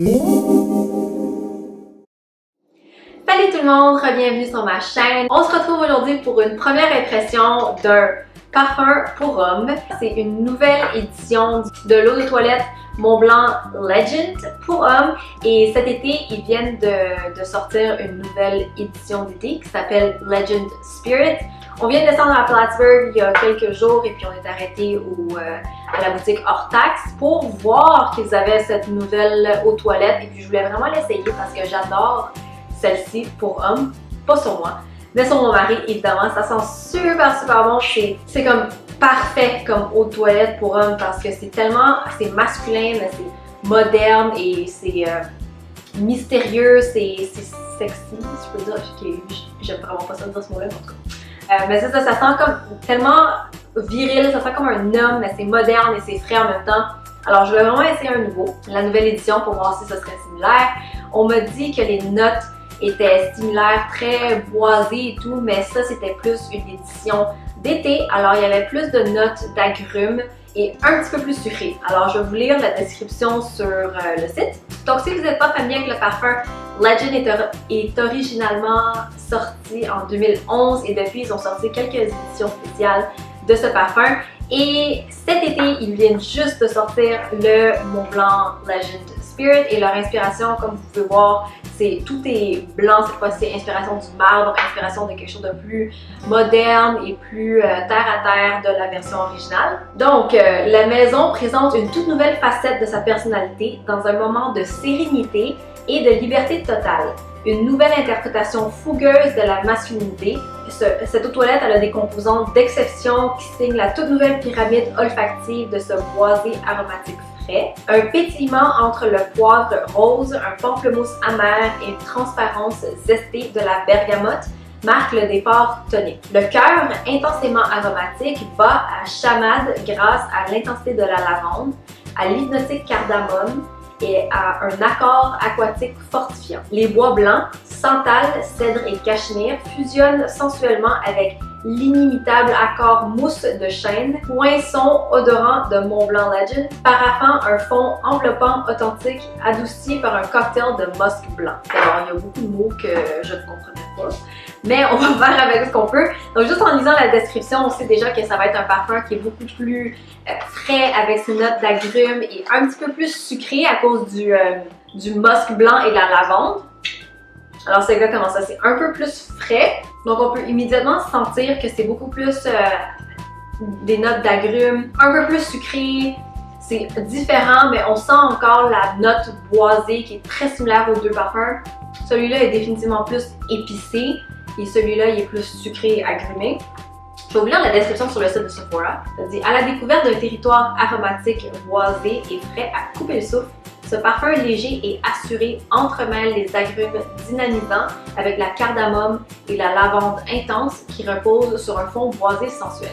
Salut tout le monde, bienvenue sur ma chaîne. On se retrouve aujourd'hui pour une première impression d'un parfum pour homme. C'est une nouvelle édition de l'eau de toilette Montblanc Legend pour homme. Et cet été, ils viennent de sortir une nouvelle édition d'été qui s'appelle Legend Spirit. On vient de descendre à Plattsburgh il y a quelques jours et puis on est arrêté à la boutique hors taxe pour voir qu'ils avaient cette nouvelle eau de toilette. Et puis je voulais vraiment l'essayer parce que j'adore celle-ci pour homme, pas sur moi, mais sur mon mari évidemment. Ça sent super bon. C'est comme parfait comme eau de toilette pour homme parce que c'est masculin, mais c'est moderne et c'est mystérieux, c'est sexy, si je peux dire. J'aime vraiment pas ça dire ce mot-là, en tout cas. Mais ça sent comme tellement viril, ça sent comme un homme, mais c'est moderne et c'est frais en même temps. Alors je vais vraiment essayer la nouvelle édition pour voir si ça serait similaire. On m'a dit que les notes étaient similaires, très boisées et tout, mais ça c'était plus une édition d'été. Alors il y avait plus de notes d'agrumes et un petit peu plus sucré. Alors je vais vous lire la description sur le site. Donc si vous n'êtes pas familier avec le parfum, Legend est originalement sorti en 2011 et depuis ils ont sorti quelques éditions spéciales de ce parfum. Et cet été, ils viennent juste de sortir le Montblanc Legend Spirit et leur inspiration, comme vous pouvez voir, tout est blanc cette fois-ci, inspiration du marbre, inspiration de quelque chose de plus moderne et plus terre à terre de la version originale. Donc, la maison présente une toute nouvelle facette de sa personnalité dans un moment de sérénité et de liberté totale. Une nouvelle interprétation fougueuse de la masculinité. Cette eau de toilette elle a des composantes d'exception qui signent la toute nouvelle pyramide olfactive de ce boisé aromatique frais. Un pétillement entre le poivre rose, un pamplemousse amer et une transparence zestée de la bergamote marque le départ tonique. Le cœur, intensément aromatique, bat à chamade grâce à l'intensité de la lavande, à l'hypnotique cardamome et à un accord aquatique fortifiant. Les bois blancs, santal, cèdre et cachemire fusionnent sensuellement avec l'inimitable accord mousse de chêne, poinçon odorant de Montblanc Legend, paraffin, un fond enveloppant authentique adouci par un cocktail de musc blanc. Alors, il y a beaucoup de mots que je ne comprenais pas, mais on va faire avec ce qu'on peut. Donc, juste en lisant la description, on sait déjà que ça va être un parfum qui est beaucoup plus frais avec ses notes d'agrumes et un petit peu plus sucré à cause du musc blanc et de la lavande. Alors c'est exactement ça, c'est un peu plus frais, donc on peut immédiatement sentir que c'est beaucoup plus des notes d'agrumes, un peu plus sucré, c'est différent, mais on sent encore la note boisée qui est très similaire aux deux parfums. Celui-là est définitivement plus épicé et celui-là il est plus sucré et agrumé. Je vais vous lire la description sur le site de Sephora. Ça dit « À la découverte d'un territoire aromatique boisé et frais à couper le souffle, ce parfum léger et assuré entremêle les agrumes dynamisants avec la cardamome et la lavande intense qui repose sur un fond boisé sensuel.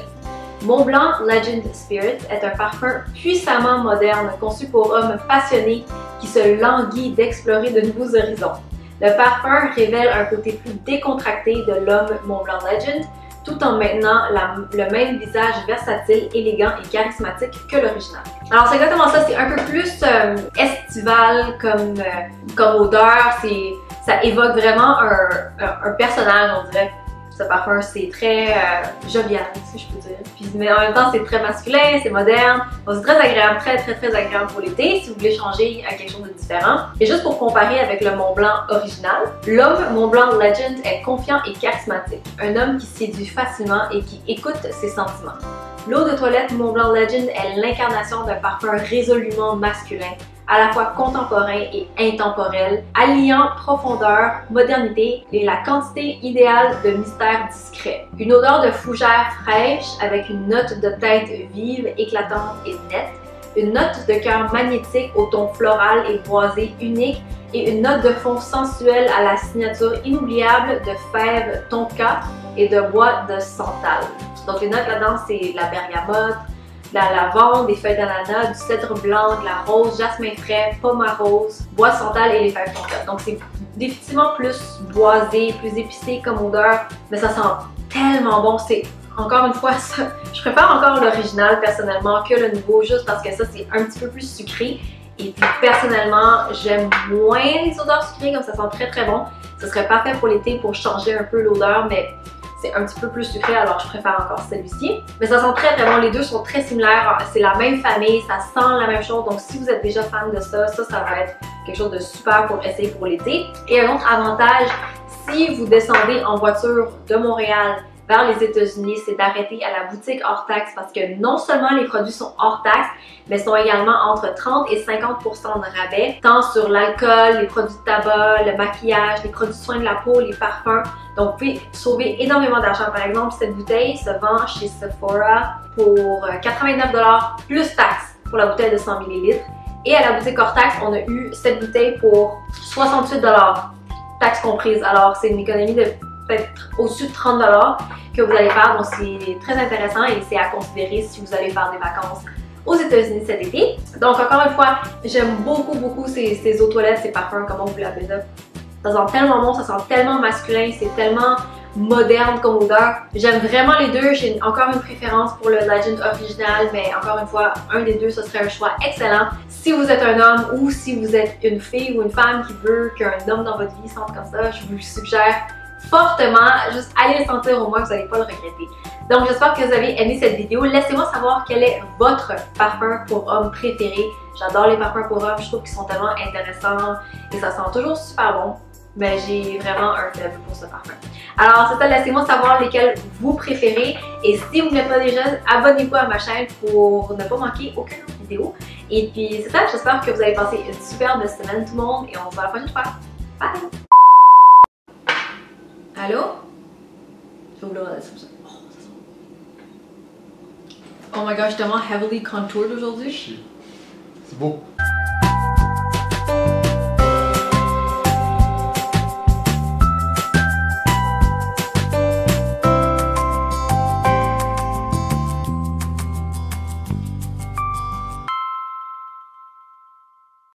Montblanc Legend Spirit est un parfum puissamment moderne conçu pour hommes passionnés qui se languit d'explorer de nouveaux horizons. Le parfum révèle un côté plus décontracté de l'homme Montblanc Legend, tout en maintenant le même visage versatile, élégant et charismatique que l'original. Alors c'est exactement ça, c'est un peu plus estival comme odeur, ça évoque vraiment un personnage, on dirait. Ce parfum, c'est très jovial, si je peux dire. Mais en même temps, c'est très masculin, c'est moderne. Donc c'est très agréable, très agréable pour l'été si vous voulez changer à quelque chose de différent. Et juste pour comparer avec le Montblanc original, l'homme Montblanc Legend est confiant et charismatique. Un homme qui séduit facilement et qui écoute ses sentiments. L'eau de toilette Montblanc Legend est l'incarnation d'un parfum résolument masculin, à la fois contemporain et intemporel, alliant profondeur, modernité et la quantité idéale de mystère discret. Une odeur de fougère fraîche avec une note de tête vive, éclatante et nette, une note de cœur magnétique au ton floral et boisé unique et une note de fond sensuelle à la signature inoubliable de fèves tonka et de bois de santal. Donc les notes là-dedans, c'est la bergamote, la lavande, des feuilles d'ananas, du cèdre blanc, de la rose, jasmin frais, pomme à rose, bois de santal et les fèves tonka. Donc c'est définitivement plus boisé, plus épicé comme odeur, mais ça sent tellement bon. C'est encore une fois ça. Je préfère encore l'original personnellement que le nouveau, juste parce que ça c'est un petit peu plus sucré Et puis personnellement, j'aime moins les odeurs sucrées, comme ça sent très très bon. Ce serait parfait pour l'été pour changer un peu l'odeur, mais c'est un petit peu plus sucré, alors je préfère encore celui-ci. Mais ça sent très très bon, les deux sont très similaires, c'est la même famille, ça sent la même chose. Donc si vous êtes déjà fan de ça, ça va être quelque chose de super pour essayer pour l'été. Et un autre avantage, si vous descendez en voiture de Montréal vers les États-Unis, c'est d'arrêter à la boutique hors taxe parce que non seulement les produits sont hors taxe, mais sont également entre 30 et 50% de rabais, tant sur l'alcool, les produits de tabac, le maquillage, les produits de soins de la peau, les parfums. Donc, vous pouvez sauver énormément d'argent. Par exemple, cette bouteille se vend chez Sephora pour 89$ plus taxes pour la bouteille de 100 ml. Et à la boutique hors taxe, on a eu cette bouteille pour 68$, taxes comprises. Alors, c'est une économie de peut-être au-dessus de 30$ que vous allez faire. Donc, c'est très intéressant et c'est à considérer si vous allez faire des vacances aux États-Unis cet été. Donc, encore une fois, j'aime beaucoup ces eaux toilettes, ces parfums, comment vous l'appelez ça. Ça sent tellement bon, ça sent tellement masculin, c'est tellement moderne comme odeur. J'aime vraiment les deux, j'ai encore une préférence pour le Legend original, mais encore une fois, un des deux, ce serait un choix excellent. Si vous êtes un homme ou si vous êtes une fille ou une femme qui veut qu'un homme dans votre vie sente comme ça, je vous suggère fortement, juste allez le sentir au moins, vous n'allez pas le regretter. Donc j'espère que vous avez aimé cette vidéo. Laissez-moi savoir quel est votre parfum pour homme préféré. J'adore les parfums pour hommes, je trouve qu'ils sont tellement intéressants et ça sent toujours super bon. Mais j'ai vraiment un faible pour ce parfum. Alors c'est ça, laissez-moi savoir lesquels vous préférez. Et si vous ne l'êtes pas déjà, abonnez-vous à ma chaîne pour ne pas manquer aucune autre vidéo. Et puis c'est ça, j'espère que vous allez passer une superbe semaine tout le monde et on se voit la prochaine fois. Bye! Allô? Je vais vous le regarder comme ça. Oh, ça sent... Oh my gosh, je suis tellement heavily contoured aujourd'hui. C'est beau.